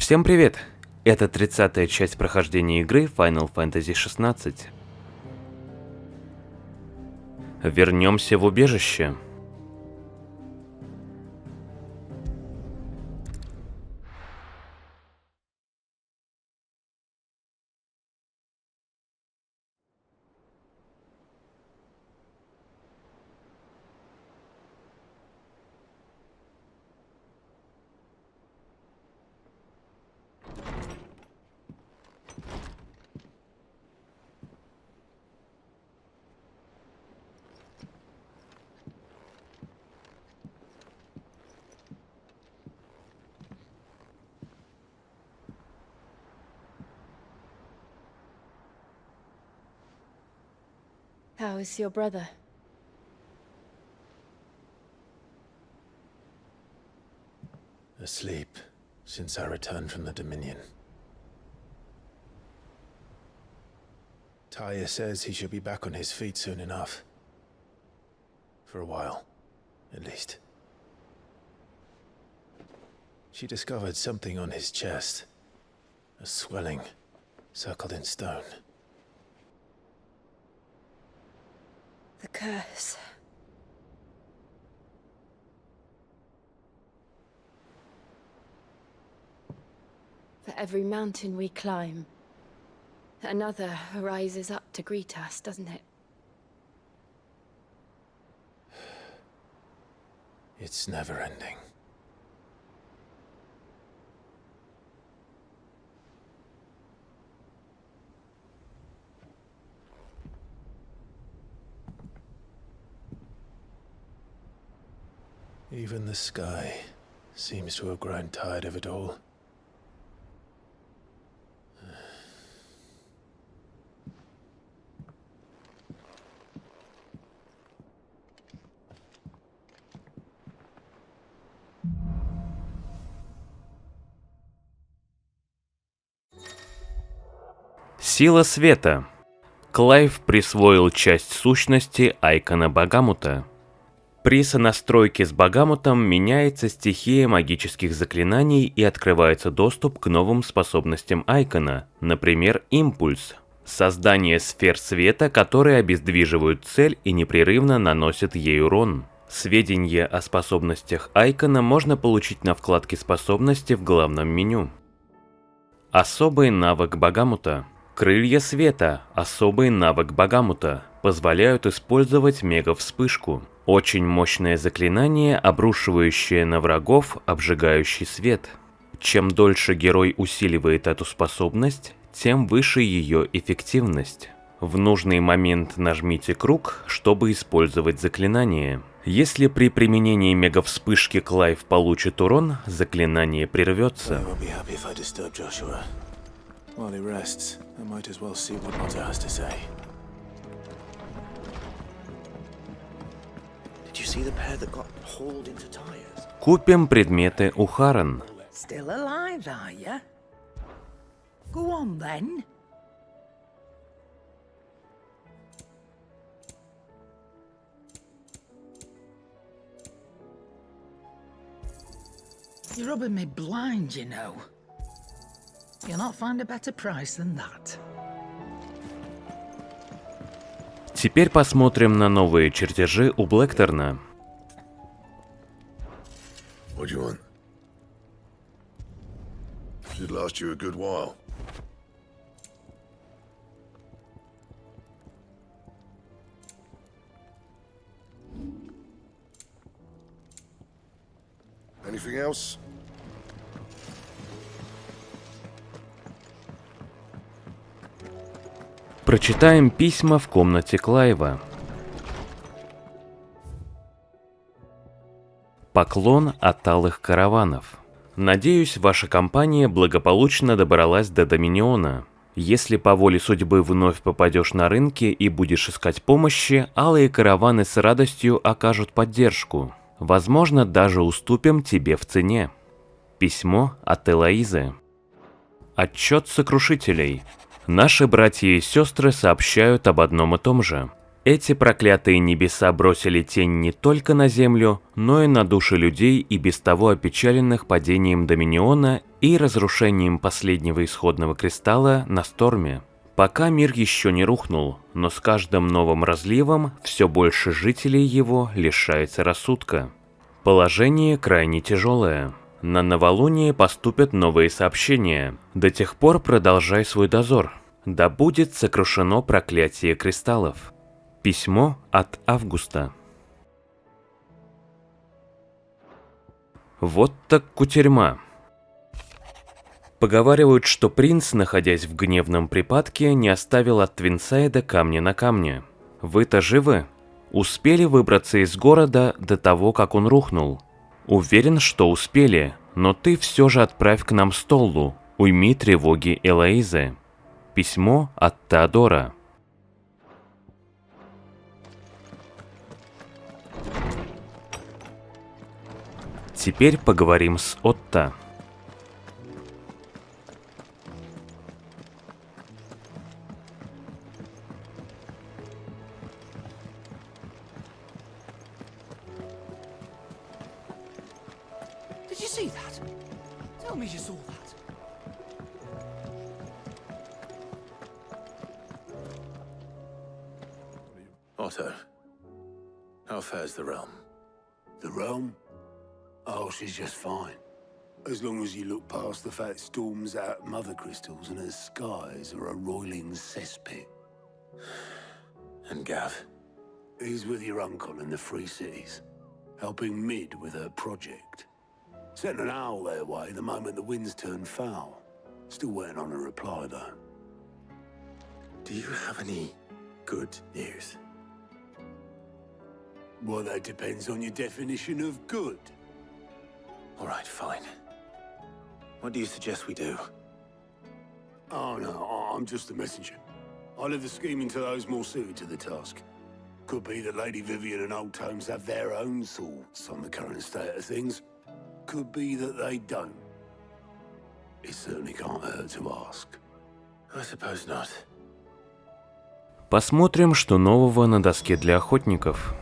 Всем привет! Это 30-я часть прохождения игры Final Fantasy XVI. Вернемся в убежище. How is your brother? Asleep since I returned from the Dominion. Taya says he should be back on his feet soon enough. For a while, at least. She discovered something on his chest. A swelling, circled in stone. The curse. For every mountain we climb, another rises up to greet us, doesn't it? It's never ending. Even the sky seems to have grown tired of it all. Сила света. Клайв присвоил часть сущности Айкона Багамута. При сонастройке с Багамутом меняется стихия магических заклинаний и открывается доступ к новым способностям Айкона, например, импульс. Создание сфер света, которые обездвиживают цель и непрерывно наносят ей урон. Сведения о способностях Айкона можно получить на вкладке «Способности» в главном меню. Особый навык Багамута. Крылья света, особый навык Багамута, позволяют использовать мега-вспышку. Очень мощное заклинание, обрушивающее на врагов обжигающий свет. Чем дольше герой усиливает эту способность, тем выше ее эффективность. В нужный момент нажмите круг, чтобы использовать заклинание. Если при применении мега-вспышки Клайв получит урон, заклинание прервется. Купим предметы у Харан. You're rubbing me blind, you know. You'll not find a better price than that. Теперь посмотрим на новые чертежи у Блэкторна. What do you want? Should last you a good while. Anything else? Прочитаем письма в комнате Клайва. Поклон от алых караванов. Надеюсь, ваша компания благополучно добралась до Доминиона. Если по воле судьбы вновь попадешь на рынки и будешь искать помощи, алые караваны с радостью окажут поддержку. Возможно, даже уступим тебе в цене. Письмо от Элоизы. Отчет сокрушителей. Наши братья и сестры сообщают об одном и том же. Эти проклятые небеса бросили тень не только на землю, но и на души людей и без того опечаленных падением Доминиона и разрушением последнего исходного кристалла на Сторме. Пока мир еще не рухнул, но с каждым новым разливом все больше жителей его лишается рассудка. Положение крайне тяжелое. На новолуние поступят новые сообщения. До тех пор продолжай свой дозор. Да будет сокрушено проклятие кристаллов. Письмо от Августа. Вот так кутерьма. Поговаривают, что принц, находясь в гневном припадке, не оставил от Твинсайда камня на камне. Вы-то живы? Успели выбраться из города до того, как он рухнул? Уверен, что успели, но ты все же отправь к нам Столлу, уйми тревоги Элоизы. Письмо от Теодора. Теперь поговорим с Отто. Did you see that? Tell me you saw that. Otto, how fares the realm? The realm? Oh, she's just fine. As long as you look past the fact Storm's out mother crystals and her skies are a roiling cesspit. And Gav? He's with your uncle in the Free Cities, helping Mid with her project. Sent an owl their way the moment the winds turned foul. Still waiting on a reply, though. Do you have any good news? Well, that depends on your definition of good. All right, fine. What do you suggest we do? Oh, no, I'm just a messenger. I'll leave the scheming to those more suited to the task. Could be that Lady Vivian and Old Tomes have their own thoughts on the current state of things. Could be that they don't. It certainly can't hurt to ask. I suppose not. Посмотрим, что нового на доске для охотников.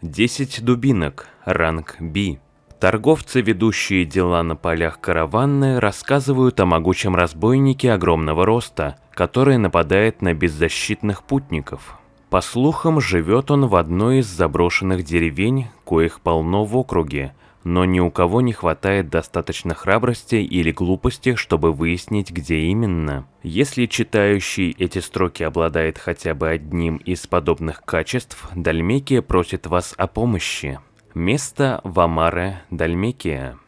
Десять дубинок, ранг B. Торговцы, ведущие дела на полях караванны, рассказывают о могучем разбойнике огромного роста, который нападает на беззащитных путников. По слухам, живет он в одной из заброшенных деревень, коих полно в округе, но ни у кого не хватает достаточно храбрости или глупости, чтобы выяснить, где именно. Если читающий эти строки обладает хотя бы одним из подобных качеств, Дальмекия просит вас о помощи. Место в Амаре, Дальмекия.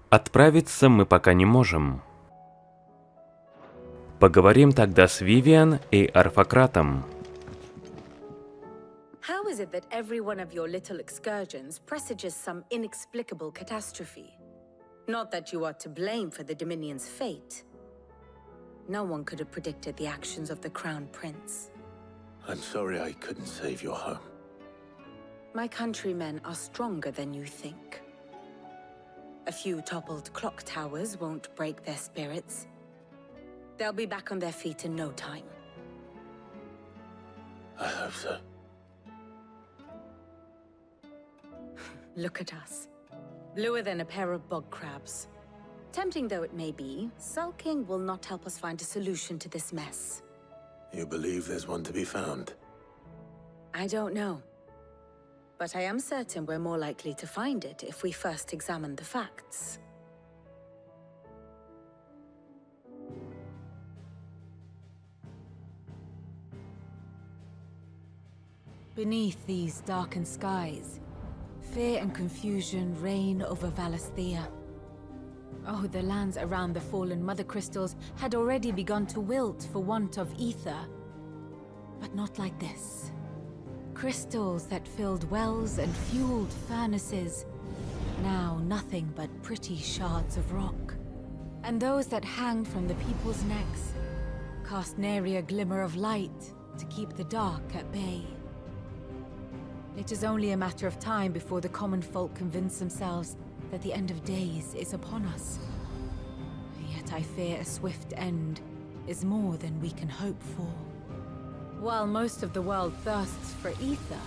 Отправиться мы пока не можем. Поговорим тогда с Вивиан и Арфакратом. How is it that every one of your little excursions presages some inexplicable catastrophe? Not that you are to blame for the Dominion's fate. No one could have predicted the actions of the Crown Prince. I'm sorry I couldn't save your home. My countrymen are stronger than you think. A few toppled clock towers won't break their spirits. They'll be back on their feet in no time. I hope so. Look at us. Bluer than a pair of bog crabs. Tempting though it may be, sulking will not help us find a solution to this mess. You believe there's one to be found? I don't know. But I am certain we're more likely to find it if we first examine the facts. Beneath these darkened skies, fear and confusion reign over Valisthea. Oh, the lands around the fallen mother crystals had already begun to wilt for want of ether. But not like this. Crystals that filled wells and fueled furnaces now nothing but pretty shards of rock. And those that hang from the people's necks cast nary a glimmer of light to keep the dark at bay. It is only a matter of time before the common folk convince themselves that the end of days is upon us. Yet I fear a swift end is more than we can hope for. While most of the world thirsts for ether,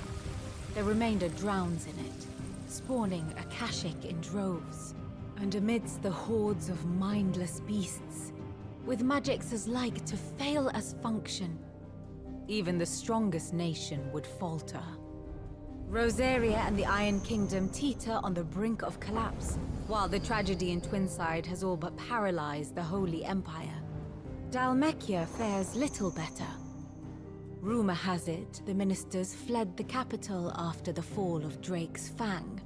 the remainder drowns in it, spawning Akashic in droves. And amidst the hordes of mindless beasts, with magics as like to fail as function, even the strongest nation would falter. Rosaria and the Iron Kingdom teeter on the brink of collapse, while the tragedy in Twinside has all but paralyzed the Holy Empire. Dalmekia fares little better. Rumor has it the ministers fled the capital after the fall of Drake's Fang,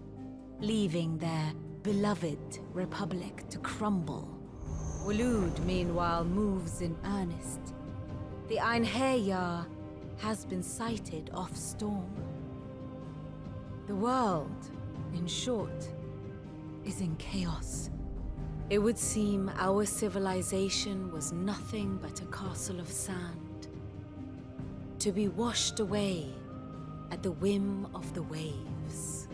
leaving their beloved republic to crumble. Waloed, meanwhile, moves in earnest. The Einherjar has been sighted off Storm. The world, in short, is in chaos. It would seem our civilization was nothing but a castle of sand, to be washed away at the whim of the waves.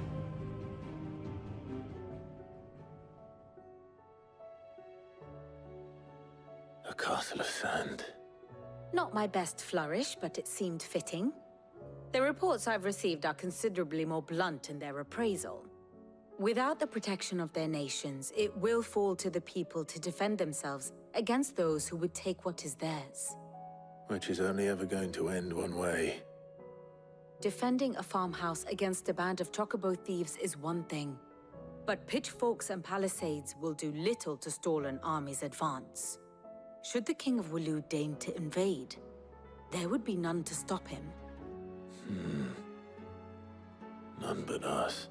A castle of sand. Not my best flourish, but it seemed fitting. The reports I've received are considerably more blunt in their appraisal. Without the protection of their nations, it will fall to the people to defend themselves against those who would take what is theirs. Which is only ever going to end one way. Defending a farmhouse against a band of chocobo thieves is one thing, but pitchforks and palisades will do little to stall an army's advance. Should the King of Waloed deign to invade, there would be none to stop him. None but us.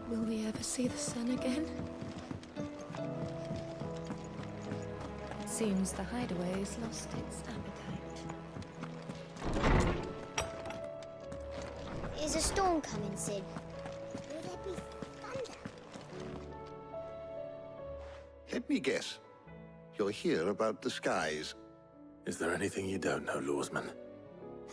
Will we ever see the sun again? It seems the hideaway has lost its appetite. Is a storm coming soon? Will there be thunder? Let me guess. You're here about the skies. Is there anything you don't know, Lawsman?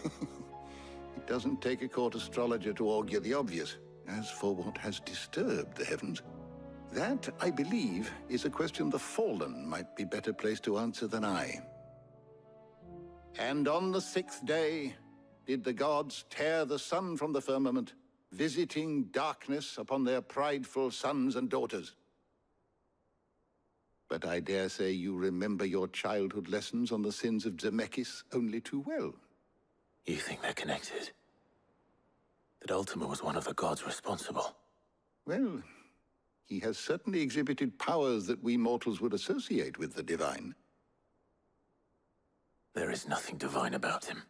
It doesn't take a court astrologer to augur the obvious. As for what has disturbed the heavens, that, I believe, is a question the Fallen might be better placed to answer than I. And on the 6th day did the gods tear the sun from the firmament, visiting darkness upon their prideful sons and daughters. But I dare say you remember your childhood lessons on the sins of Zemeckis only too well. You think they're connected? That Ultima was one of the gods responsible? Well, he has certainly exhibited powers that we mortals would associate with the divine. There is nothing divine about him.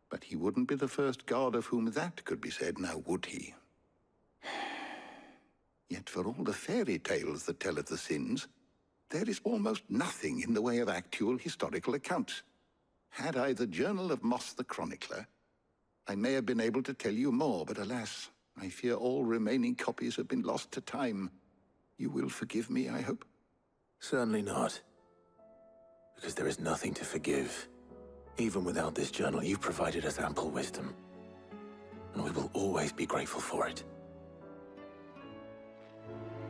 But he wouldn't be the first god of whom that could be said, now would he? Yet for all the fairy tales that tell of the sins, there is almost nothing in the way of actual historical accounts. Had I the Journal of Moss the Chronicler, I may have been able to tell you more, but alas, I fear all remaining copies have been lost to time. You will forgive me, I hope? Certainly not. Because there is nothing to forgive. Even without this journal, you've provided us ample wisdom. And we will always be grateful for it.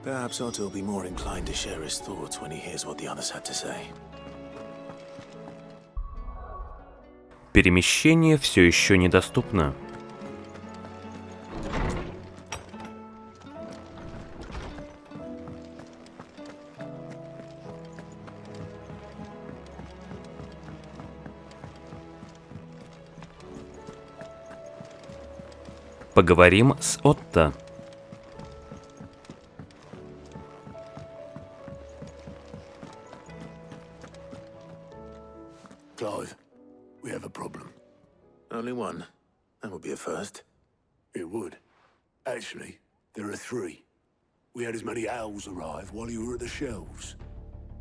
Perhaps Otto will be more inclined to share his thoughts when he hears what the others had to say. Перемещение все еще недоступно. Поговорим с Отто. Clive, we have a problem. Only one. That would be a first. It would. Actually, there are 3. We had as many owls arrive while you were at the shelves.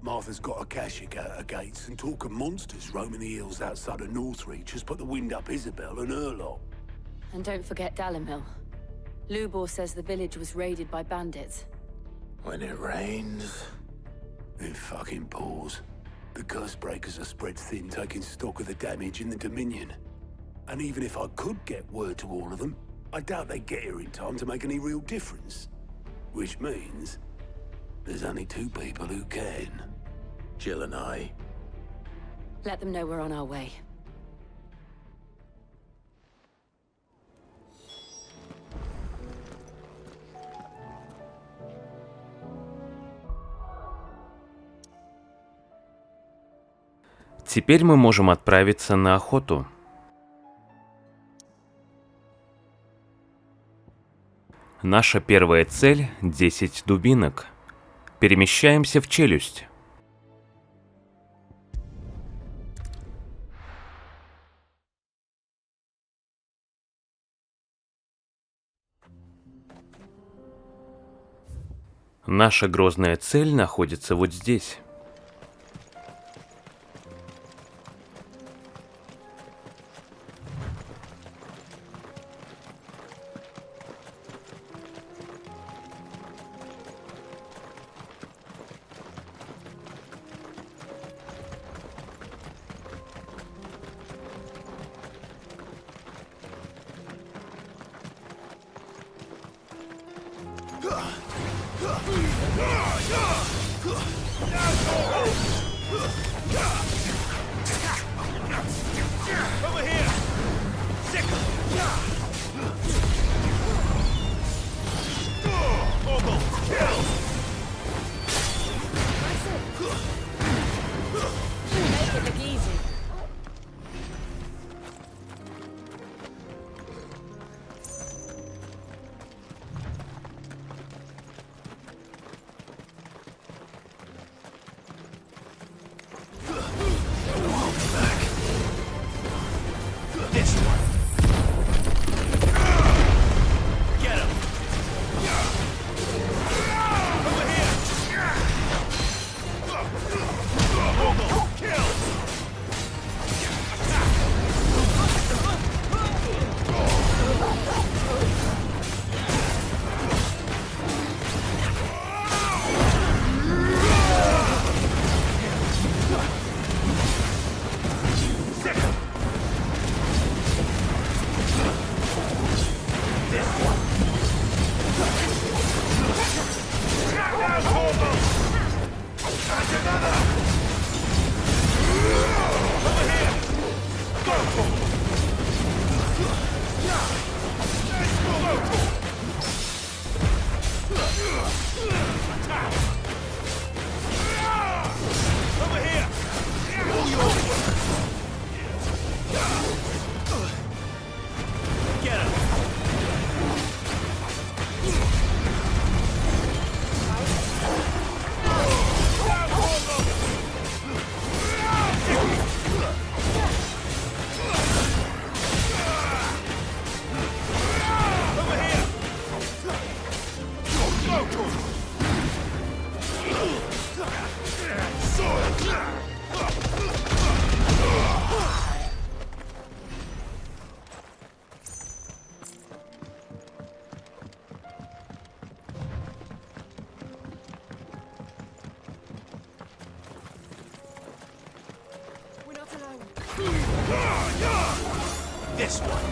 Martha's got a Akashic out her gates, and talk of monsters roaming the hills outside of Northreach has put the wind up Isabel and her lot. And don't forget Dalimil. Lubor says the village was raided by bandits. When it rains... It fucking pours. The curse breakers are spread thin, taking stock of the damage in the Dominion. And even if I could get word to all of them, I doubt they'd get here in time to make any real difference. Which means... there's only 2 people who can. Jill and I. Let them know we're on our way. Теперь мы можем отправиться на охоту. Наша первая цель — 10 дубинок. Перемещаемся в челюсть. Наша грозная цель находится вот здесь. This one.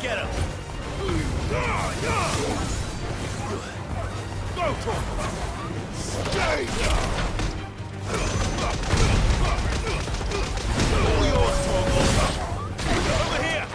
Get him! Go for him! Stay down! All yours, Torgal! Over here!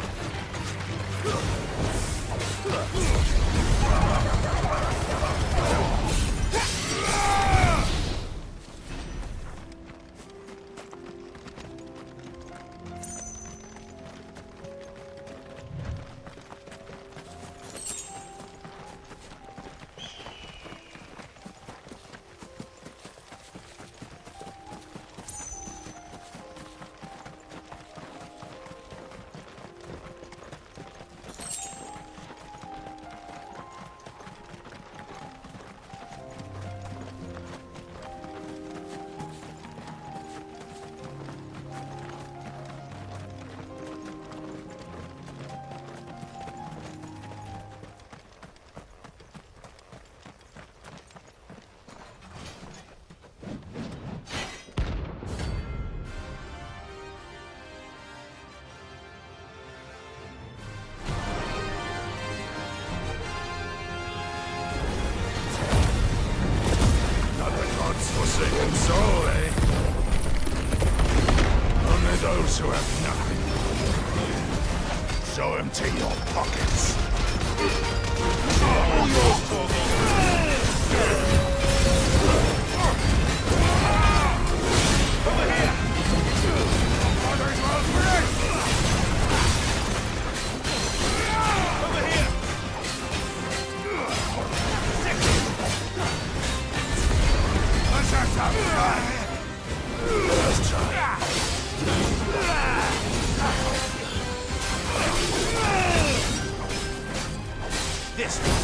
Forsaken soul, eh? Only those who have nothing. Show empty your pockets. All yours, Torgal. Over here! Others will break! Over here! Let's try. This one.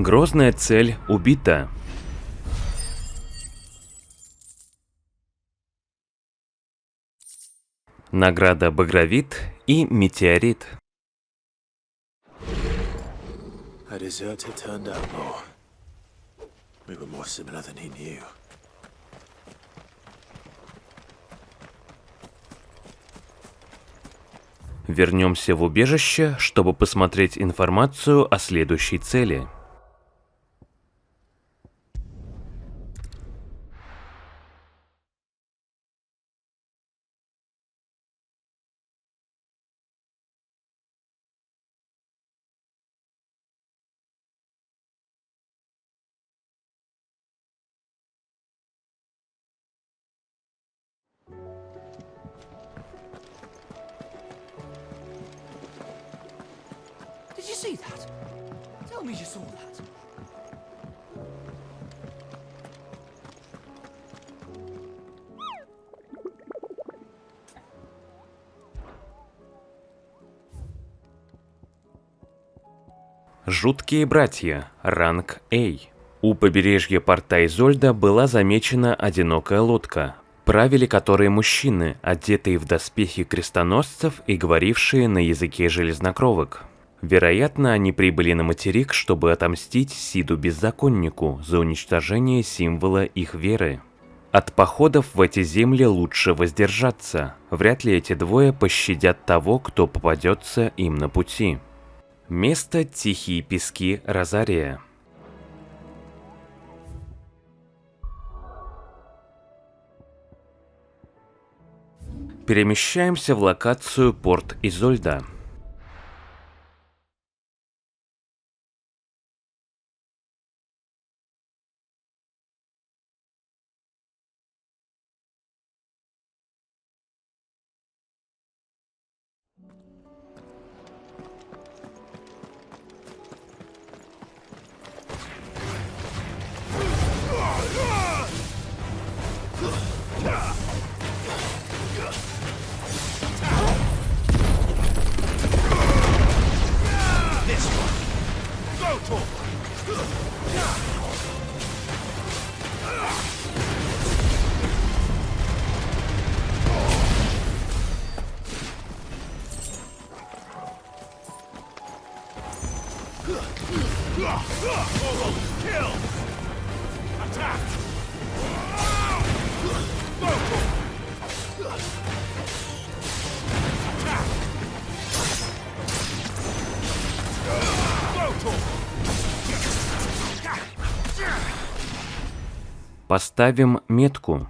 Грозная цель убита. Награда Багровит и Метеорит. A deserter turned out more. We were more similar than he knew. Вернемся в убежище, чтобы посмотреть информацию о следующей цели. Did you see that? Tell me you saw that. Жуткие братья. Ранг A. У побережья порта Изольда была замечена одинокая лодка, правили которой мужчины, одетые в доспехи крестоносцев и говорившие на языке железнокровок. Вероятно, они прибыли на материк, чтобы отомстить Сиду-беззаконнику за уничтожение символа их веры. От походов в эти земли лучше воздержаться. Вряд ли эти двое пощадят того, кто попадется им на пути. Место Тихие пески Розария. Перемещаемся в локацию Порт Изольда. Поставим метку.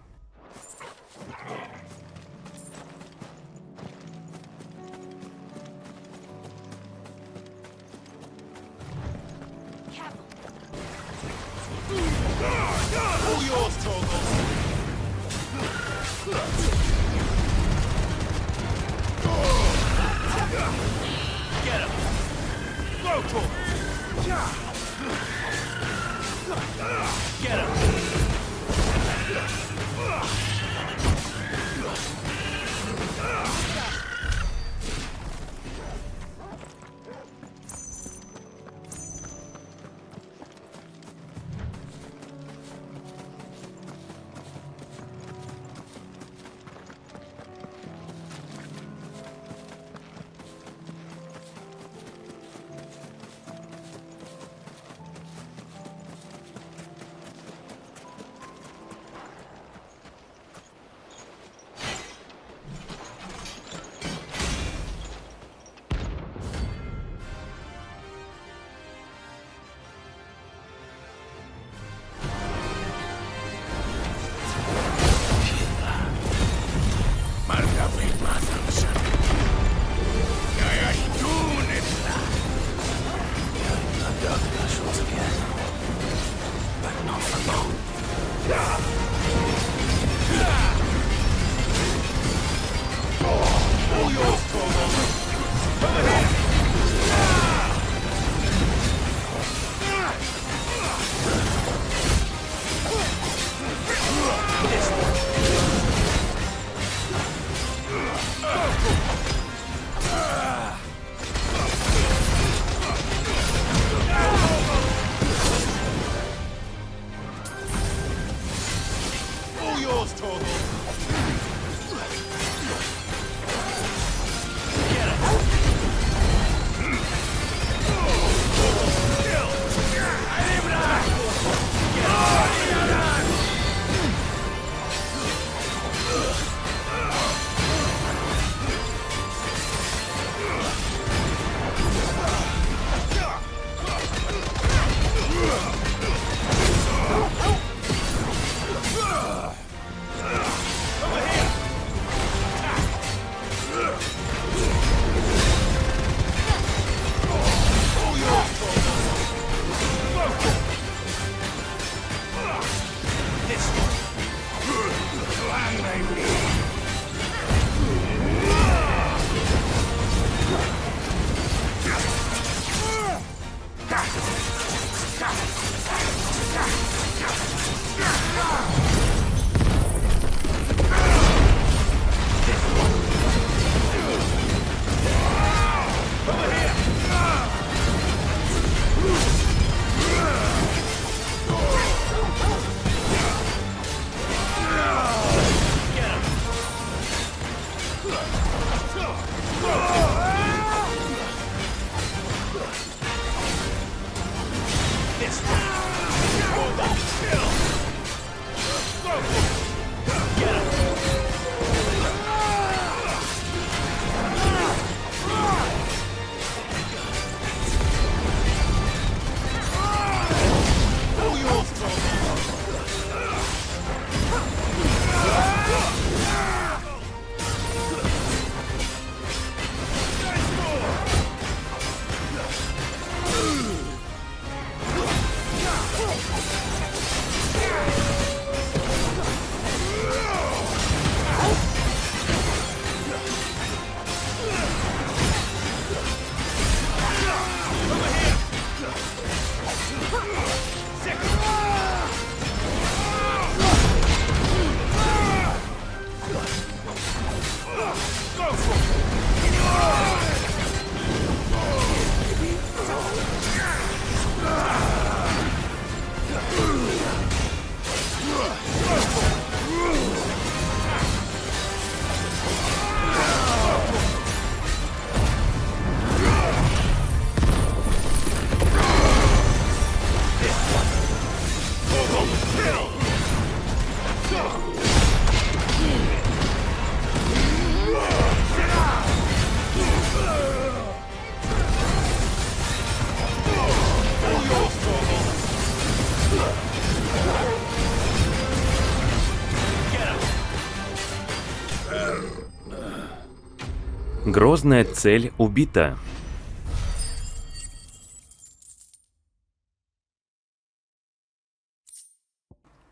Грозная цель убита.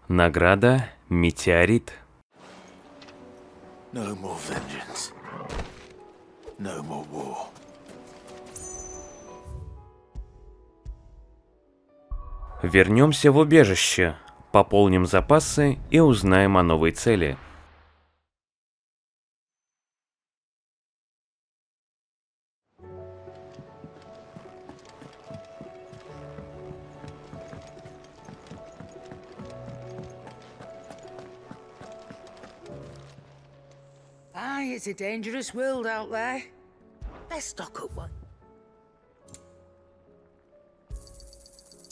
Награда «Метеорит». No more vengeance. No more war. Вернемся в убежище, пополним запасы и узнаем о новой цели. Aye, it's a dangerous world out there. Let's stock up one.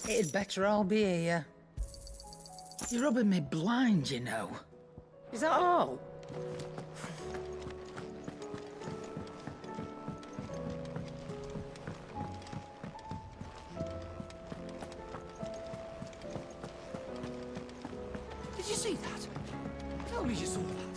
It'd better all be here. You're rubbing me blind, you know. Is that all? Did you see that? Tell me you saw that.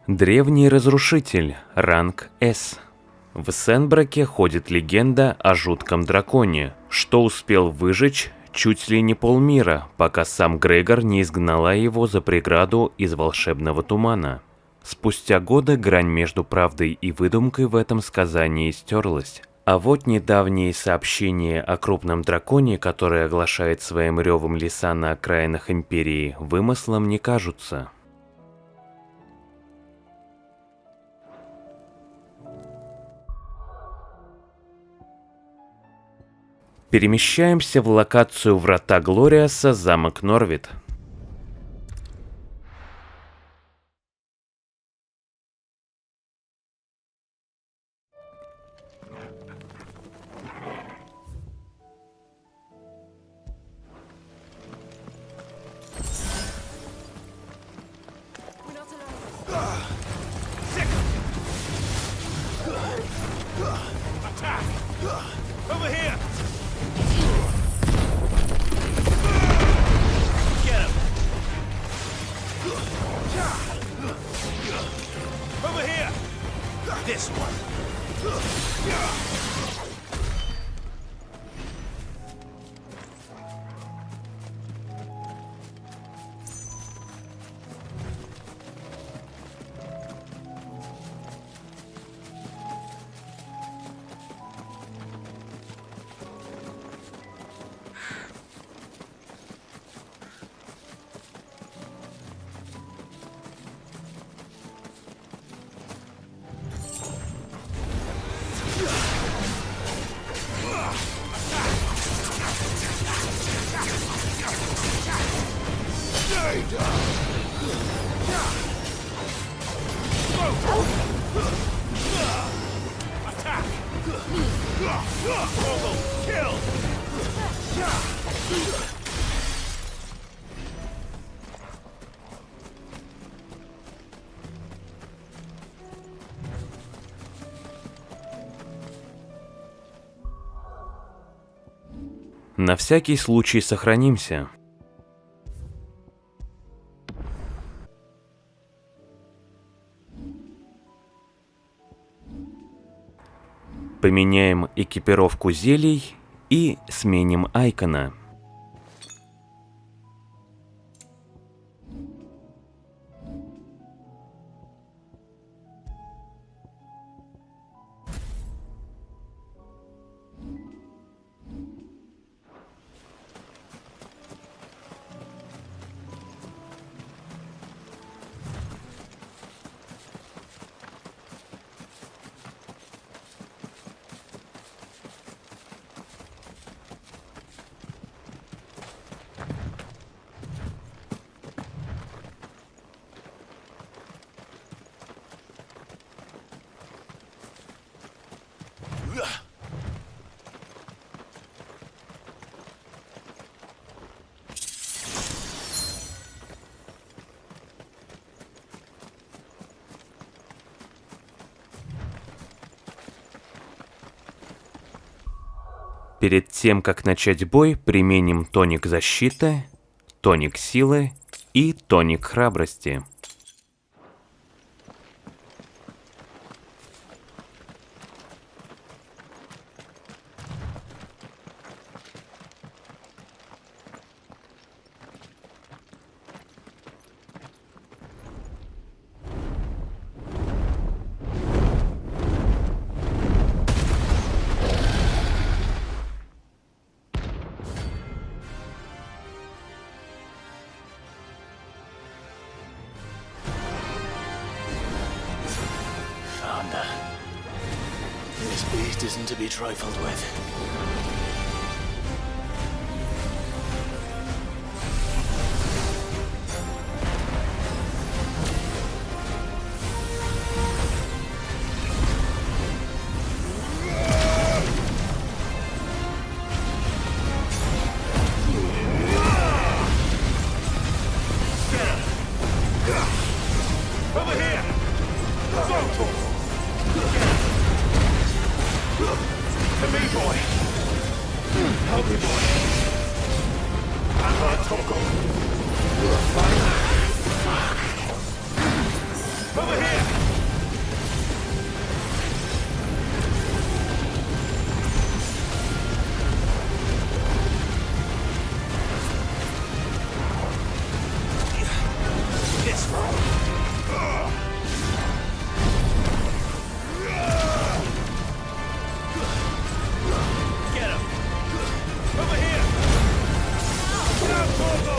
Древний разрушитель, ранг С. В Сенбраке ходит легенда о жутком драконе, что успел выжечь чуть ли не полмира, пока сам Грегор не изгнала его за преграду из волшебного тумана. Спустя годы грань между правдой и выдумкой в этом сказании стерлась. А вот недавние сообщения о крупном драконе, который оглашает своим ревом леса на окраинах Империи, вымыслом не кажутся. Перемещаемся в локацию Врата Глориаса, замок Норвит. Over here! Over here! This one! На всякий случай сохранимся. Поменяем экипировку зелий и сменим айкона. Перед тем, как начать бой, применим тоник защиты, тоник силы и тоник храбрости. This beast isn't to be trifled with. Over here! To me, boy! Help me, boy! I'm not Toko! Over here! This one! Get him! Over here! Now, Toko!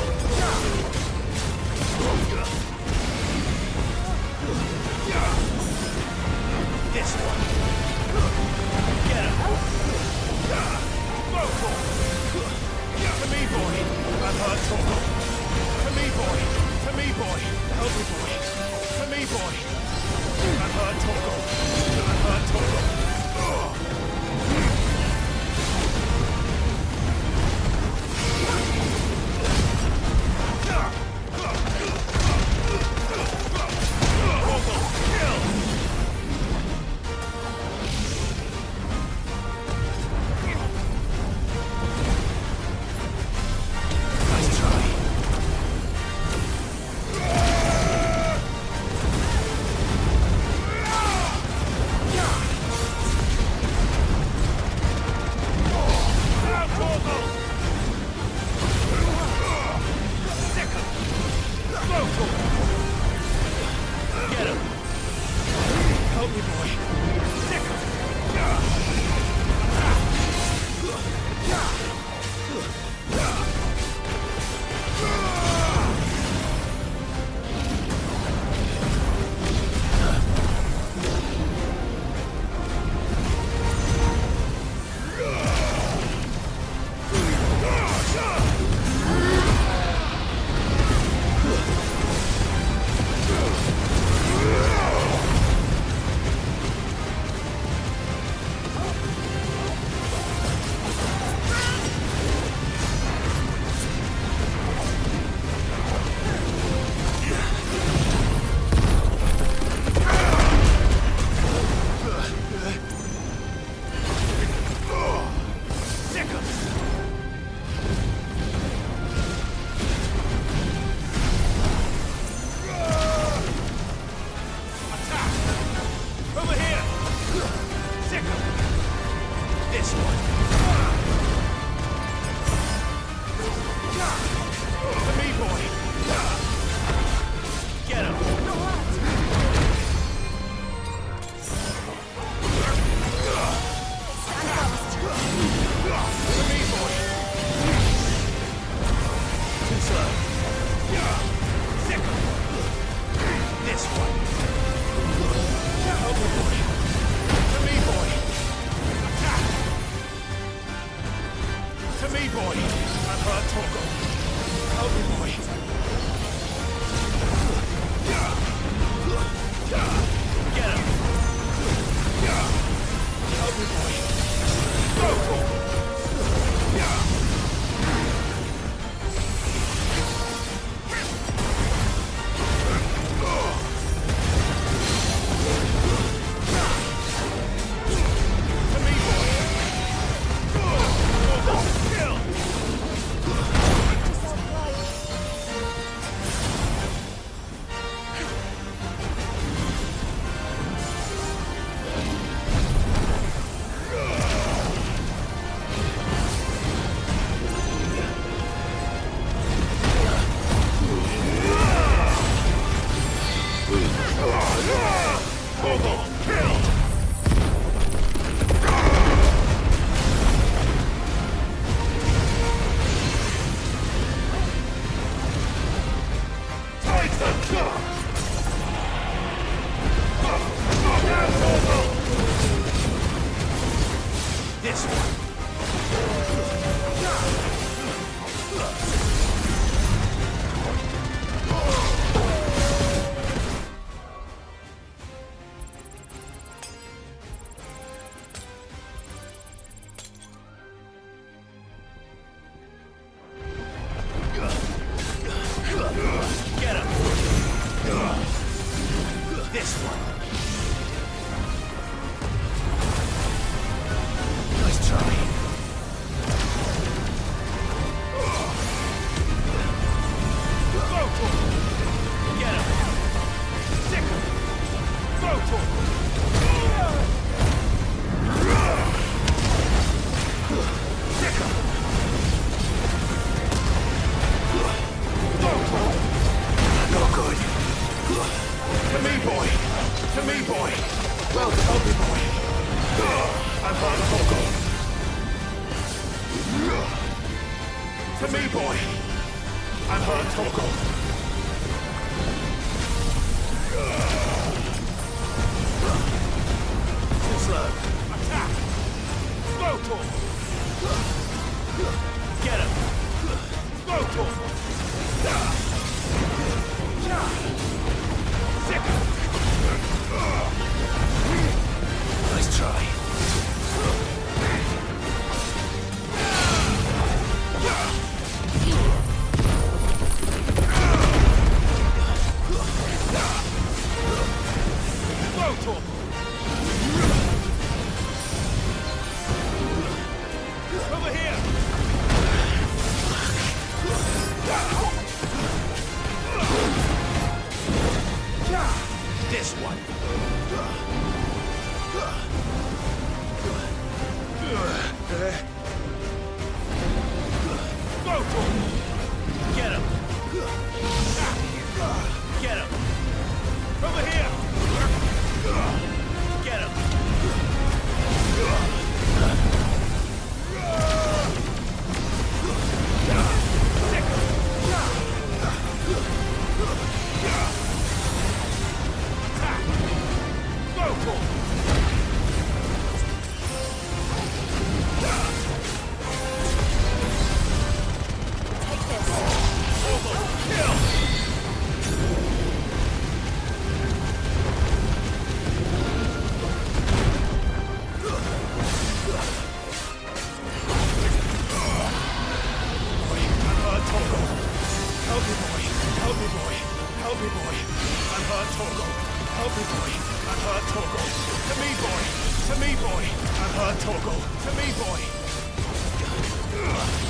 I've heard Torgal. Help me, boy. I've heard Torgal. To me, boy. To me, boy. I've heard Torgal. To me, boy.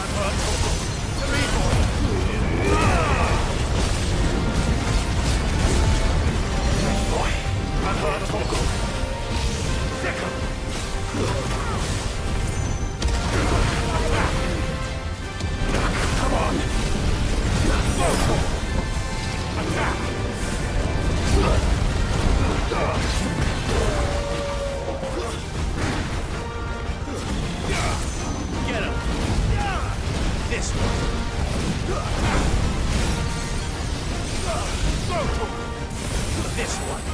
I've heard Torgal. To me, boy. Boy. I've heard Torgal. Second. Come on. Attack. Get him! This one! This one!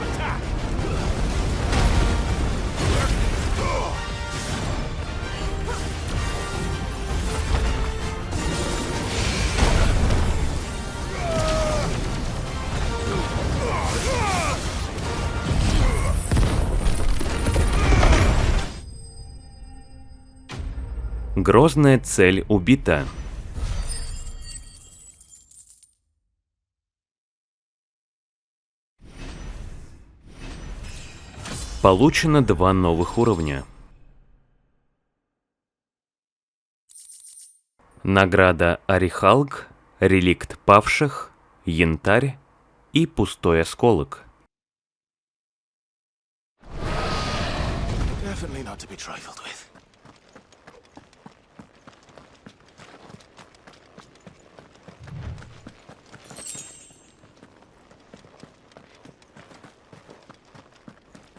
Attack! Грозная цель убита. Получено 2 новых уровня. Награда Орехалк, реликт павших, янтарь и пустой осколок. Definitely not to be trifled with.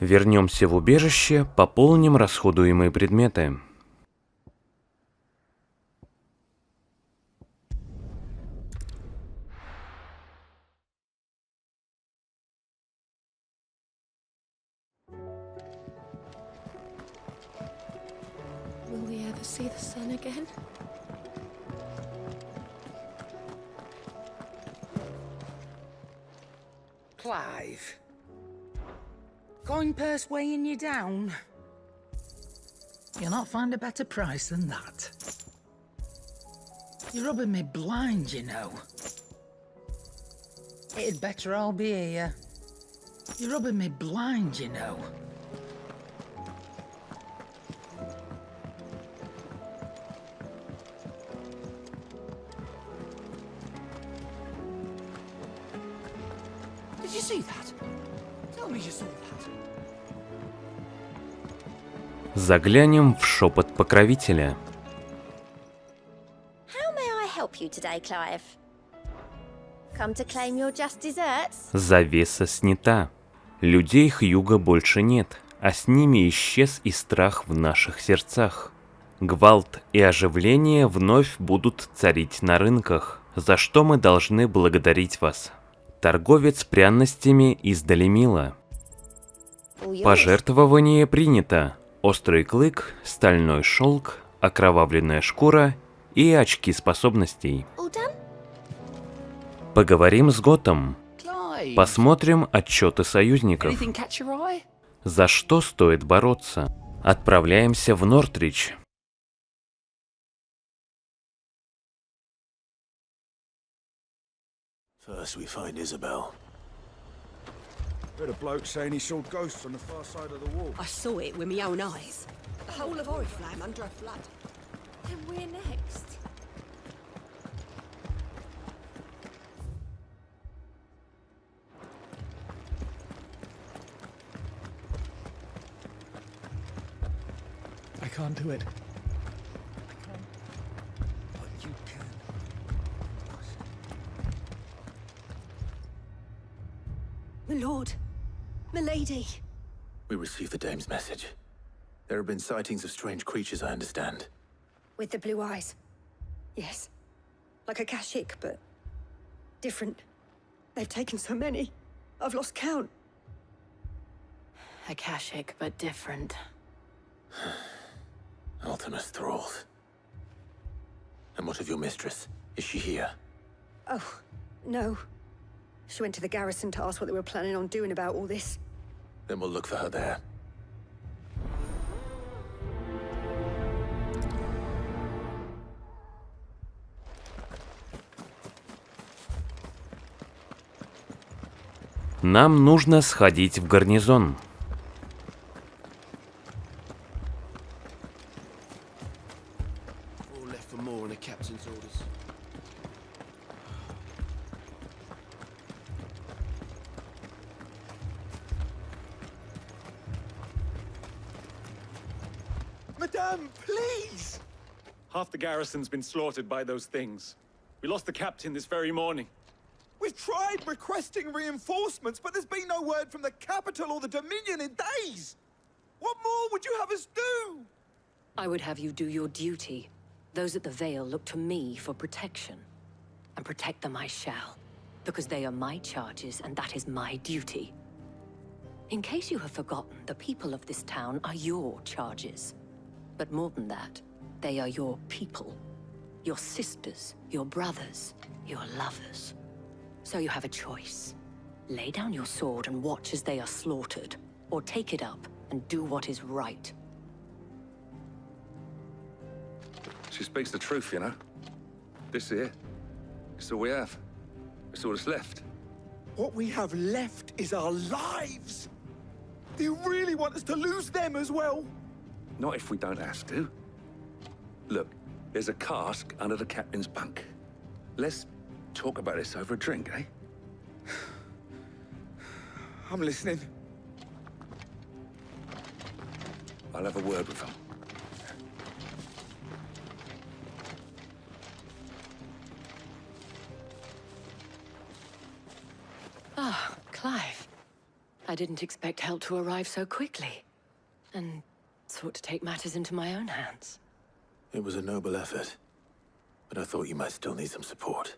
Вернемся в убежище, пополним расходуемые предметы. Will we ever see the sun again? Clive. Coin purse weighing you down? You'll not find a better price than that. You're rubbing me blind, you know. It'd better all be here. You're rubbing me blind, you know. Did you see that? Tell me you saw that. Заглянем в шепот покровителя. How may I help you today, Clive? Come to claim your just desserts? Завеса снята. Людей Хьюга больше нет, а с ними исчез и страх в наших сердцах. Гвалт и оживление вновь будут царить на рынках, за что мы должны благодарить вас. Торговец пряностями издали мило. Пожертвование принято. Острый клык, стальной шелк, окровавленная шкура и очки способностей. Поговорим с Готом. Посмотрим отчеты союзников. За что стоит бороться? Отправляемся в Нортрич. First we find Isabel. Heard a bloke saying he saw ghosts on the far side of the wall. I saw it with my own eyes. The whole of Oriflamme under a flood. Then we're next. I can't do it. I can't. But you can. My lord. My lady. We received the dame's message. There have been sightings of strange creatures, I understand. With the blue eyes. Yes. Like a Kashik, but different. They've taken so many. I've lost count. Akashic, but different. Ultimus thralls. And what of your mistress? Is she here? Oh, no. She went to the garrison to ask what they were planning on doing about all this. Then we'll look for her there. Нам нужно сходить в гарнизон. All left for more on the captain's orders. Madame, please! Half the garrison's been slaughtered by those things. We lost the captain this very morning. We've tried requesting reinforcements, but there's been no word from the capital or the Dominion in days! What more would you have us do? I would have you do your duty. Those at the Vale look to me for protection. And protect them I shall. Because they are my charges, and that is my duty. In case you have forgotten, the people of this town are your charges. But more than that, they are your people. Your sisters, your brothers, your lovers. So you have a choice. Lay down your sword and watch as they are slaughtered. Or take it up and do what is right. She speaks the truth, you know. This here, it's all we have. It's all that's left. What we have left is our lives! Do you really want us to lose them as well? Not if we don't have to. Look, there's a cask under the captain's bunk. Let's talk about this over a drink, eh? I'm listening. I'll have a word with him. Ah, Clive. I didn't expect help to arrive so quickly. And sought to take matters into my own hands. It was a noble effort, but I thought you might still need some support.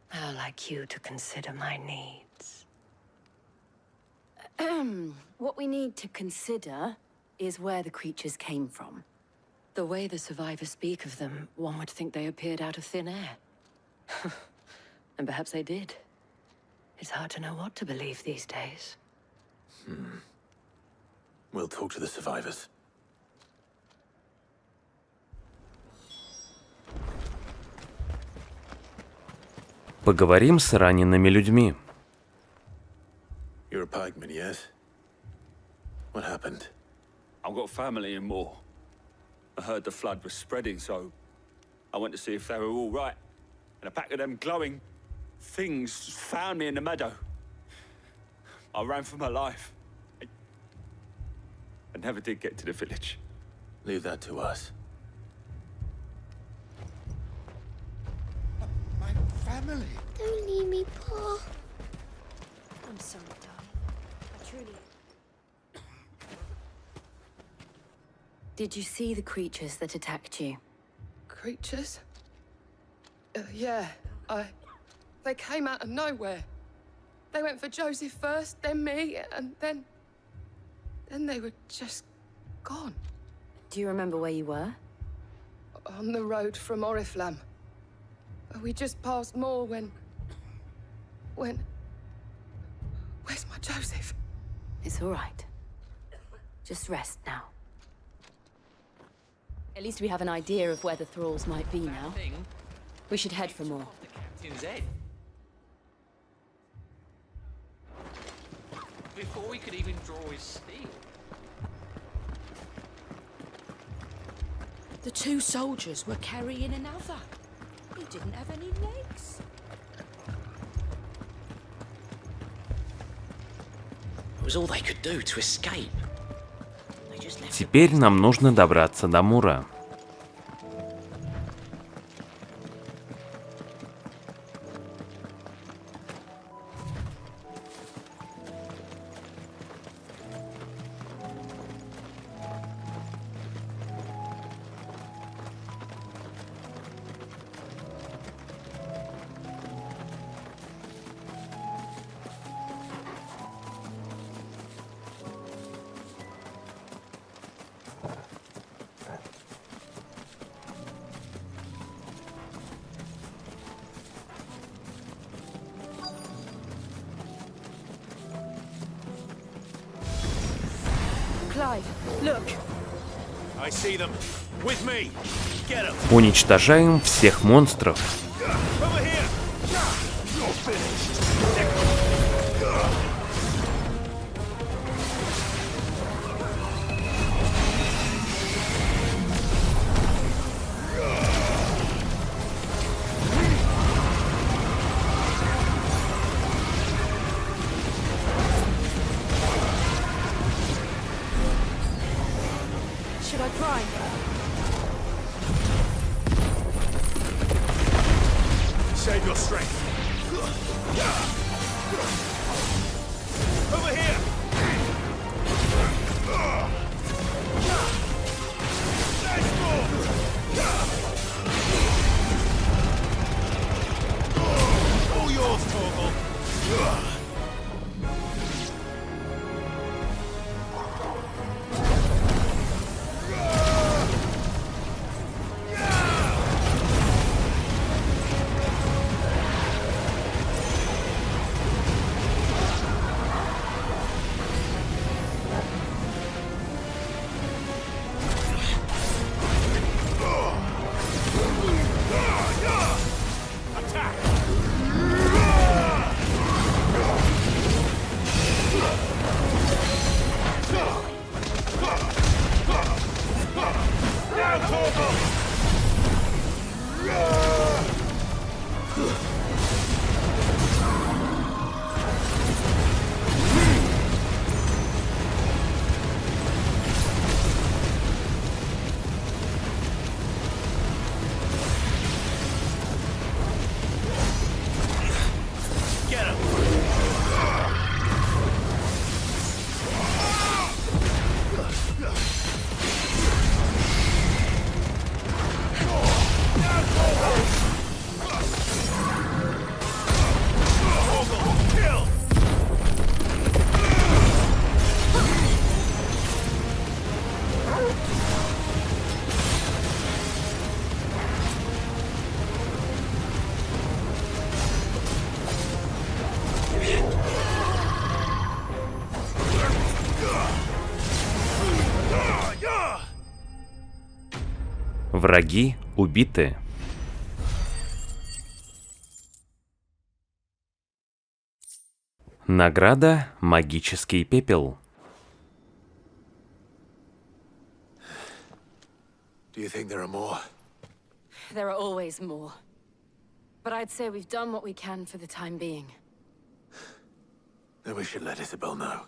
How like you to consider my needs. What we need to consider is where the creatures came from. The way the survivors speak of them, one would think they appeared out of thin air. And perhaps they did. It's hard to know what to believe these days. We'll talk to the survivors. Поговорим с ранеными людьми. You're a pikeman, yes? What happened? I've got family in Moor. I heard the flood was spreading, so I went to see if they were all right. And a pack of them glowing things found me in the meadow. I ran for my life. I never did get to the village. Leave that to us. My family! Don't leave me, Pa. I'm sorry, darling. I truly... Did you see the creatures that attacked you? Creatures? Yeah, They came out of nowhere. They went for Joseph first, then me, and then they were just gone. Do you remember where you were? On the road from Oriflamme. We just passed Moor when... Where's my Joseph? It's all right. Just rest now. At least we have an idea of where the thralls might be now. We should head for more. Before we could even draw his steel. The two soldiers were carrying another. He didn't have any legs. It was all they could do to escape. Теперь нам нужно добраться до Мура. Clive, look. I see them. With me. Get them. Уничтожаем всех монстров. Over here. You're finished. prime. Save your strength. Over here! Nice move! All yours, Torgal. Враги убиты. Награда «Магический пепел». Do you think there are more? There are always more. But I'd say we've done what we can for the time being. Then we should let Isabel know.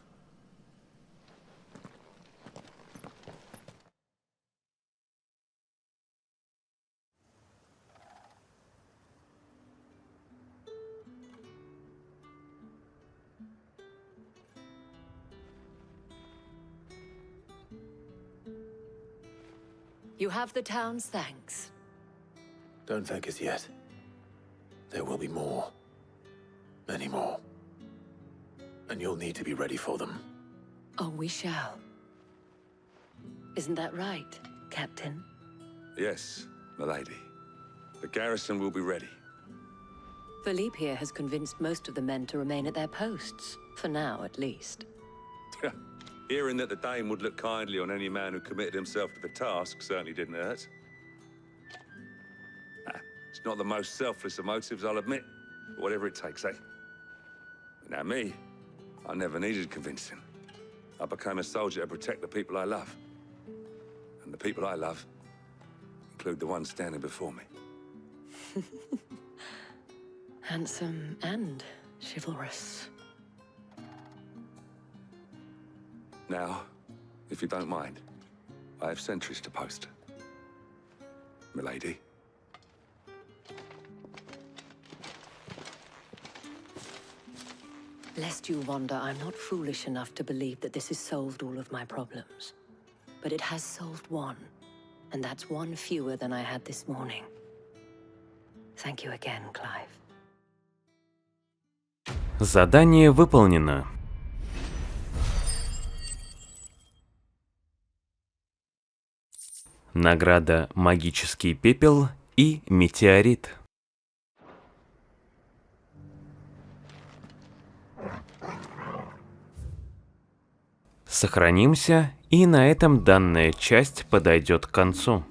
You have the town's thanks. Don't thank us yet. There will be more. Many more. And you'll need to be ready for them. Oh, we shall. Isn't that right, Captain? Yes, milady. The garrison will be ready. Philippe here has convinced most of the men to remain at their posts. For now, at least. Hearing that the Dane would look kindly on any man who committed himself to the task certainly didn't hurt. It's not the most selfless of motives, I'll admit. But whatever it takes, eh? Now me, I never needed convincing. I became a soldier to protect the people I love. And the people I love include the ones standing before me. Handsome and chivalrous. Now, if you don't mind, I have sentries to post. Milady. Lest you wonder, I'm not foolish enough to believe that this has solved all of my problems. But it has solved one, and that's one fewer than I had this morning. Thank you again, Clive. Задание выполнено. Награда «Магический пепел» и «Метеорит». Сохранимся, и на этом данная часть подойдет к концу.